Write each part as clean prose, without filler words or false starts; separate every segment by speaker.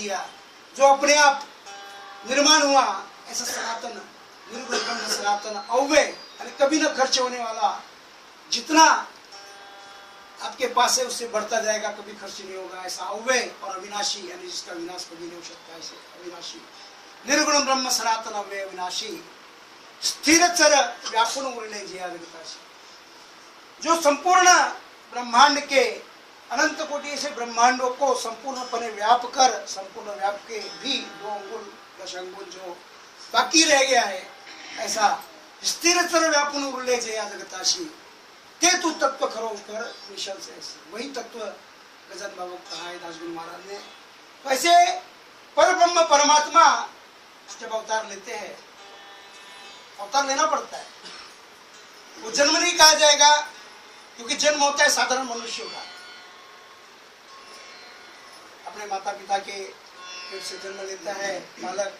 Speaker 1: दिया, जो अपने आप निर्माण हुआ, ऐसा सनातन निर्गुण ब्रह्म सनातन अव्यय यानी कभी न खर्च होने वाला, जितना आपके पास है उससे बढ़ता जाएगा, कभी खर्च नहीं होगा, ऐसा अव्यय और अविनाशी यानी जिसका विनाश कभी नहीं हो सकता, ऐसे अविनाशी निर्गुण ब्रह्म सनातन अव्यय अविनाशी स्थिर चर व्याकुल उरले जिया जगताशी, जो संपूर्ण ब्रह्मांड के अनंत कोटि से ब्रह्मांडों को संपूर्णपणे व्याप कर, संपूर्ण व्याप के भी 2 अंगुल 10 अंगुल जो बाकी रह गया है, ऐसा स्थिर चर व्याकुल उरले जिया जगताशी ते तू तत्व खरो कर निशल से, वही तत्व गजन बाबा कहा है दासगुरु महाराज ने। वैसे पर ब्रह्म परमात्मा जब अवतार लेते हैं, अवतार लेना पड़ता है, वो जन्म नहीं कहा जाएगा, क्योंकि जन्म होता है साधारण मनुष्यों का, अपने माता पिता के पेट से जन्म लेता है बालक,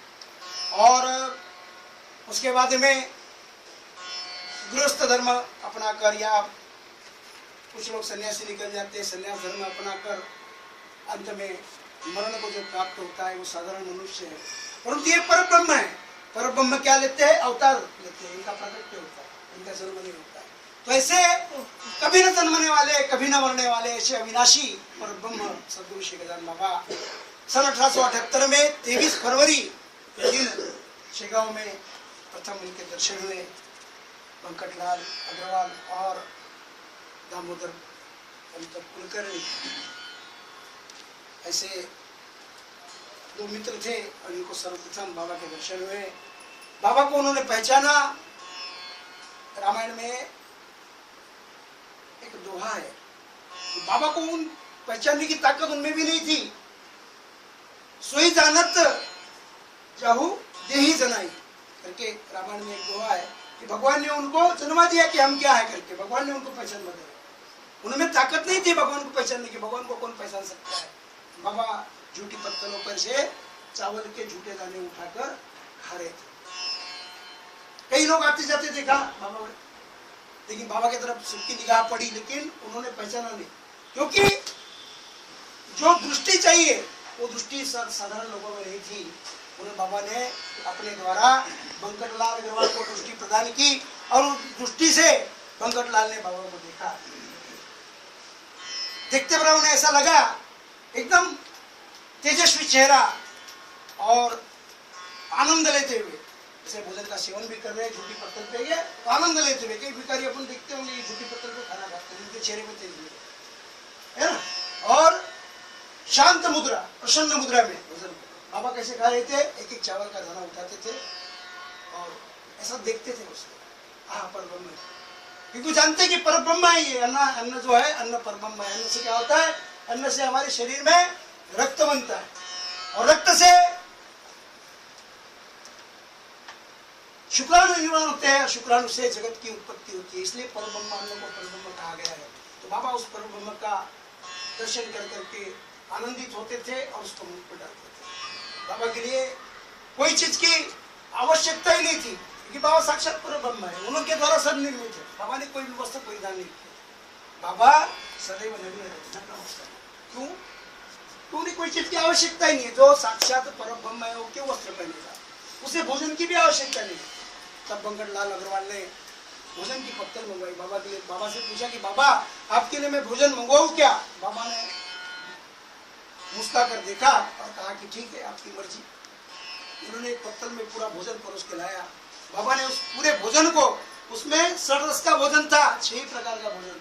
Speaker 1: और उसके बाद में गृहस्थ धर्म अपना कर, या कुछ लोग सन्यासी निकल जाते हैं, सन्यास धर्म अपना कर अंत में मरण को जो प्राप्त होता है वो साधारण मनुष्य है। परंतु ये पर ब्रह्म है, पर ब्रह्म क्या लेते हैं? अवतार लेते हैं, इनका प्रकट होता है, इनका जन्म नहीं होता है। तो ऐसे कभी न जन्मने वाले, कभी न मरने वाले ऐसे अविनाशी पर ब्रह्म सद्गुरु श्री गजानन बाबा सन 1878 में 23 फरवरी के दिन शेगांव में प्रथम उनके दर्शन हुए। वेंकटलाल अग्रवाल और दामोदर कुलकर्णी ऐसे 2 मित्र थे, और इनको सर्वप्रथम बाबा के दर्शन हुए। बाबा को उन्होंने पहचाना, रामायण में एक दोहा है, बाबा को उन पहचानने की ताकत उनमें भी नहीं थी। सोई जानत जाहू देही जनाई करके रामायण में एक दोहा है कि भगवान ने उनको जन्मा दिया कि हम क्या है करके, भगवान ने उनको पहचान दिया। उनमें ताकत नहीं थी भगवान को पहचानने की, भगवान को कौन पहचान सकता है। बाबा झूठी पत्थरों पर से चावल के झूठे दाने उठाकर खा रहे थे। कई लोग आते जाते देखा बाबा में, लेकिन बाबा की तरफ सबकी निगाह पड़ी, लेकिन उन्होंने पहचाना नहीं, क्योंकि जो दृष्टि चाहिए वो दृष्टि साधारण लोगों में नहीं थी। उन्हें बाबा ने अपने द्वारा वेंकटलाल अग्रवाल को दृष्टि प्रदान की, और उस दृष्टि से वेंकटलाल ने बाबा को देखा। देखते बड़ा उन्हें ऐसा लगा एकदम तेजस्वी चेहरा, और आनंद लेते हुए, जैसे भोजन का सेवन भी कर रहे हैं झूठी पत्थर पे गए तो आनंद लेते हुए। कई भिखारी अपन देखते होंगे ये झूठी पत्थर पे खाना खाते हैं, उनके चेहरे में तेज है ना, और शांत मुद्रा, प्रसन्न मुद्रा में भोजन। बाबा कैसे खा रहे थे? एक एक चावल का दाना उठाते थे और ऐसा देखते थे उसको, हाँ पर ब्रह्म, क्योंकि जानते कि पर ब्रह्म है ये। अन्न जो है, अन्न पर ब्रह्म है। अन्न से क्या होता है? अन्न से हमारे शरीर में रक्त बनता है, और रक्त से शुक्राणु निर्माण होते हैं, शुक्राणु से जगत की उत्पत्ति होती है। इसलिए पर ब्रह्म अन्न को पर ब्रह्म कहा गया है। तो बाबा उस पर ब्रह्म का दर्शन कर करके आनंदित होते थे और उसको मुख पर डालते थे। बाबा के लिए कोई चीज की आवश्यकता ही नहीं थी, क्योंकि बाबा साक्षात पर ब्रह्म है, उनके द्वारा सब निर्मित है। बाबा ने कोई भी वस्त्र परिधान नहीं किया। बाबा सदैव नग्न रहते थे। क्यों? उन्हें कोई चीज की आवश्यकता ही नहीं है। जो साक्षात पर ब्रह्म है वो क्यों वस्त्र पहनेगा? उसे भोजन की भी आवश्यकता नहीं। तब वेंकटलाल अग्रवाल ने भोजन की पत्तल मंगवाई बाबा के लिए। बाबा से पूछा कि बाबा आपके लिए मैं भोजन मंगवाऊं क्या? बाबा ने मुस्कुरा कर देखा और कहा कि ठीक है, आपकी मर्जी। उन्होंने एक पत्तल में पूरा भोजन परोस के लाया। बाबा ने उस पूरे भोजन को, उसमें 6 रस का भोजन था, 6 प्रकार का भोजन।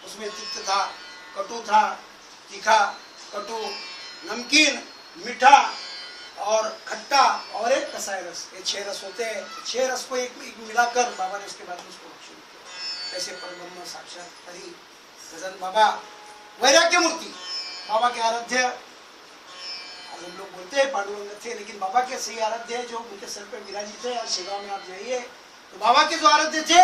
Speaker 1: उसमें तिक्त था, कटु था, तीखा, कटु, नमकीन, मीठा और खट्टा, और एक कसाई रस। ये 6 रस होते हैं। 6 रस को एक मिलाकर बाबा ने उसके बाद उसको शुरू किया। ऐसे परब्रह्म साक्षात हरि गजानन बाबा वैराग्य मूर्ति, बाबा के आराध्य। हम लोग बोलते हैं पांडुरंग थे, लेकिन बाबा के सही आराध्य है जो उनके सर पे विराजित है। और शेगांव में आप जाइए तो बाबा के जो आराध्य थे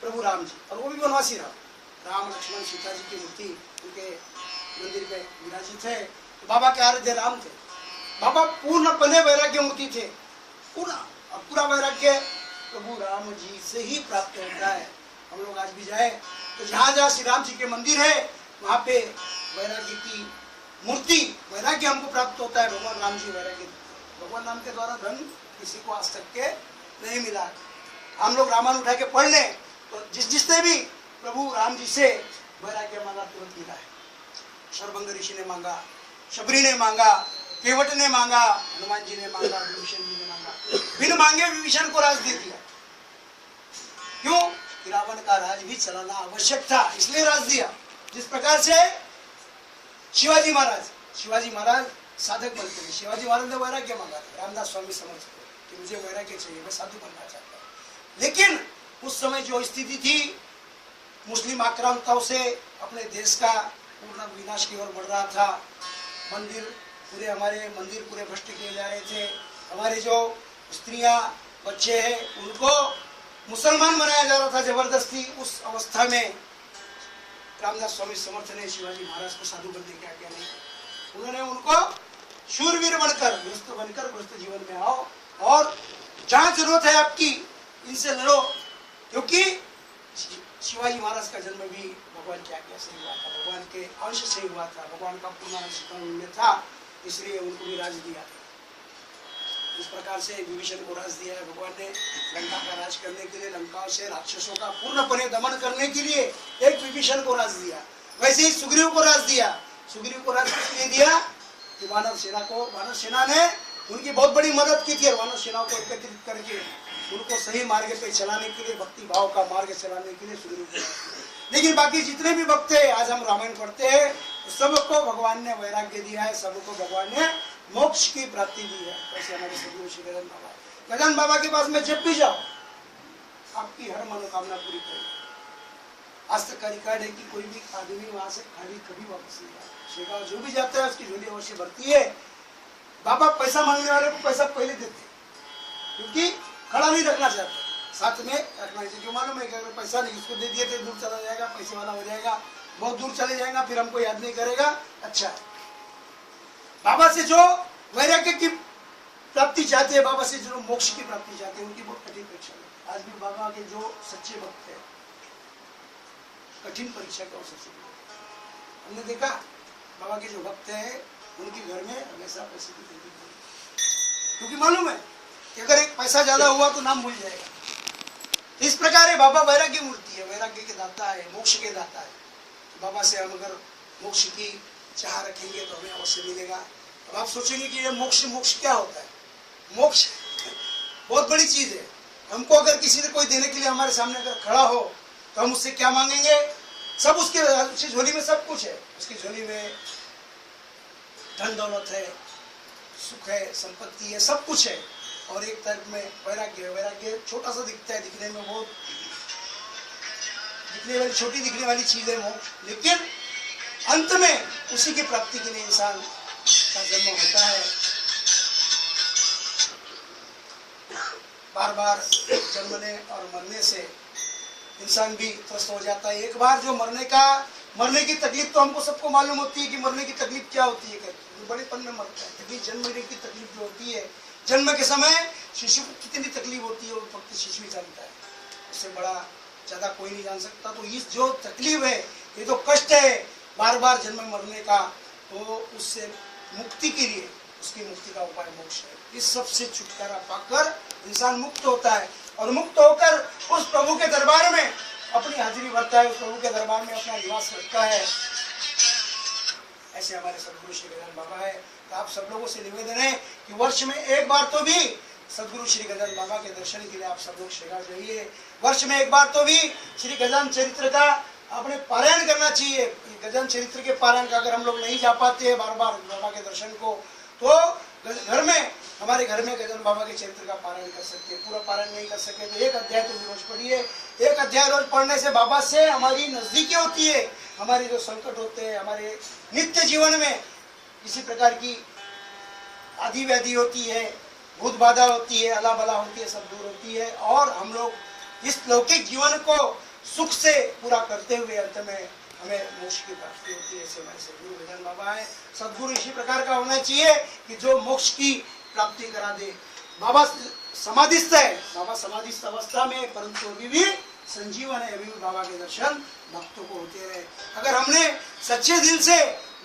Speaker 1: प्रभु राम जी, और वो भी वनवासी राम लक्ष्मण सीता जी की मूर्ति उनके मंदिर पे विराजित है। तो बाबा के आराध्य राम थे। बाबा पूर्णपने वैराग्य मूर्ति थे, पूरा। और पूरा वैराग्य प्रभु राम जी से ही प्राप्त होता है। हम लोग आज भी जाए तो जहाँ जहाँ श्री राम जी के मंदिर है वहाँ पे वैराग्य की मूर्ति वैराग्य हमको प्राप्त होता है, भगवान राम जी वैराग्य। भगवान राम के द्वारा धन किसी को आज तक के नहीं मिला। हम लोग रामायण उठा के पढ़ लें तो जिसने भी प्रभु राम जी से वैराग्य मांगा तुरंत मिला है। शरभंग ऋषि ने मांगा, शबरी ने मांगा, केवट ने मांगा, हनुमान जी ने मांगा, विभीषण जी ने मांगा, बिन मांगे विभीषण को राज दे दिया। क्यों? कि रावण का राज भी चलाना आवश्यक था, इसलिए राज दिया। जिस प्रकार से शिवाजी महाराज साधक बनते थे। शिवाजी महाराज ने वैराग्य मांगा था रामदास स्वामी समर्थ को कि मुझे वैराग्य चाहिए, मैं साधु बनना चाहता हूँ। लेकिन उस समय जो स्थिति थी, मुस्लिम आक्रांताओं से अपने देश का पूर्ण विनाश की ओर बढ़ रहा था। हमारे मंदिर पूरे भ्रष्ट किए जा रहे थे। हमारे जो स्त्रियां बच्चे हैं उनको मुसलमान बनाया जा रहा था जबरदस्ती। उस अवस्था में रामदास स्वामी समर्थ ने शिवाजी महाराज को साधु बनने की आज्ञा नहीं दी। उन्होंने उनको शूरवीर बनकर गृहस्थ जीवन में आओ और जहां जरूरत है आपकी इनसे लड़ो। क्योंकि शिवाजी महाराज का जन्म भी भगवान की आज्ञा से हुआ था, भगवान के अंश से हुआ था, भगवान का पूर्ण अंश उनमें था, इसलिए उनको भी राज दिया था। इस प्रकार से विभीषण को राज दिया है भगवान ने लंका का राज करने के लिए, लंका से राक्षसों का पूर्णपणे दमन करने के लिए एक विभीषण को राज दिया। वैसे ही सुग्रीव को राज दिया। सुग्रीव को राज किसने दिया? कि वानर सेना ने उनकी बहुत बड़ी मदद की थी और वानर सेना को एकत्रित करके उनको सही मार्ग पे चलाने के लिए, भक्ति भाव का मार्ग चलाने के लिए सुग्रीव को। लेकिन बाकी जितने भी भक्त है, आज हम रामायण पढ़ते हैं, सबको भगवान ने वैराग्य दिया है, सबको भगवान ने मोक्ष की प्राप्ति दी है। वैसे हमारे सदगुरु श्री गजानन बाबा के पास में जब भी जाओ आपकी हर मनोकामना पूरी करेगी। आज तक का रिकॉर्ड है कि कोई भी आदमी वहां से खाली कभी वापस नहीं आया। शेगांव जो भी जाता है उसकी झोली अवश्य भरती है। बाबा पैसा मांगने वाले को पैसा पहले देते, क्योंकि खड़ा नहीं रखना चाहते, साथ में रखना चाहिए। क्यों मालूम है कि अगर पैसा नहीं उसको दे दिए तो दूर चला जाएगा, पैसे वाला हो जाएगा, बहुत दूर चले जाएगा, फिर हमको याद नहीं करेगा। अच्छा, बाबा से जो वैराग्य की प्राप्ति चाहते हैं, बाबा से जो मोक्ष की प्राप्ति चाहते हैं, उनकी बहुत कठिन परीक्षा है। आज भी बाबा के जो सच्चे भक्त है कठिन परीक्षा का अवसर से हमने देखा। बाबा के जो भक्त है उनके घर में हमेशा पैसे की तंगी होती, क्योंकि मालूम है कि अगर एक पैसा ज्यादा हुआ तो नाम भूल जाएगा। इस प्रकार बाबा वैराग्य मूर्ति है, वैराग्य के दाता है, मोक्ष के दाता है। बाबा से हम अगर मोक्ष की चाह रखेंगे तो हमें अवश्य मिलेगा। अब आप सोचेंगे कि ये मोक्ष क्या होता है? मोक्ष बहुत बड़ी चीज है। हमको अगर किसी ने कोई देने के लिए हमारे सामने अगर खड़ा हो तो हम उससे क्या मांगेंगे? सब उसकी झोली में सब कुछ है। उसकी झोली में धन दौलत है, सुख है, संपत्ति है, सब कुछ है। और एक तरफ में वैराग्य है। वैराग्य छोटा सा दिखता है, दिखने में बहुत छोटी दिखने वाली चीज है मोक्ष, लेकिन अंत में उसी की प्राप्ति के लिए इंसान का जन्म होता है। बार बार जन्मने और मरने से इंसान भी त्रस्त हो जाता है। एक बार जो मरने की तकलीफ तो हमको सबको मालूम होती है कि मरने की तकलीफ क्या होती है। बड़ेपन में मरता है, तकलीफ जन्मने की तकलीफ जो होती है, जन्म के समय शिशु को कितनी तकलीफ होती है वो फक्त शिशु ही जानता है, उससे बड़ा ज्यादा कोई नहीं जान सकता। तो इस जो तकलीफ है, ये जो कष्ट है बार बार जन्म मरने का, तो उससे मुक्ति के लिए उसकी मुक्ति का उपाय मोक्ष है। इस सब से छुटकारा पाकर इंसान मुक्त होता है और मुक्त होकर उस प्रभु के दरबार में अपनी हाजिरी भरता है, उस प्रभु के दरबार में अपना निवास करता है। ऐसे हमारे सदगुरु श्री गजानन बाबा है। तो आप सब लोगों से निवेदन है कि वर्ष में एक बार तो भी सदगुरु श्री गजानन बाबा के दर्शन के लिए आप सब लोग शेगांव जाइए। वर्ष में एक बार तो भी श्री गजानन चरित्र का आपने पारायण करना चाहिए। गजानन चरित्र के पारायण का अगर हम लोग नहीं जा पाते हैं बार बार बाबा के दर्शन को, तो घर में हमारे घर में गजानन बाबा के चरित्र का पारायण कर सकते हैं। पूरा पारायण नहीं कर सके तो एक अध्याय तो रोज पढ़िए। एक अध्याय रोज पढ़ने से बाबा से हमारी नजदीकी होती है। हमारे जो संकट होते हैं, हमारे नित्य जीवन में किसी प्रकार की आदि व्याधि होती है, भूत बाधा होती है, अला बला होती है, सब दूर होती है और हम लोग इस लौकिक जीवन को सुख से पूरा करते हुए अंत में हमें मोक्ष की प्राप्ति होती है। ऐसे हमारे सदगुरु गजानन बाबा है। सदगुरु इसी प्रकार का होना चाहिए कि जो मोक्ष की प्राप्ति करा दे। बाबा समाधिस्थ है, बाबा समाधिस्थ अवस्था में, परंतु अभी भी संजीवन है। अभी भी बाबा के दर्शन भक्तों को होते रहे। अगर हमने सच्चे दिल से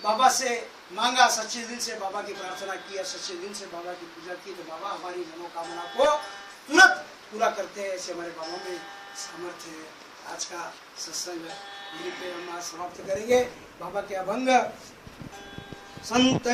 Speaker 1: बाबा से मांगा, सच्चे दिल से बाबा की प्रार्थना की, सच्चे दिल से बाबा की पूजा की, तो बाबा हमारी मनोकामना को तुरंत पूरा करते हैं। ऐसे हमारे बाबा में सामर्थ्य है। आज का सत्संग यहीं पे हम समाप्त करेंगे। बाबा के अभंग संत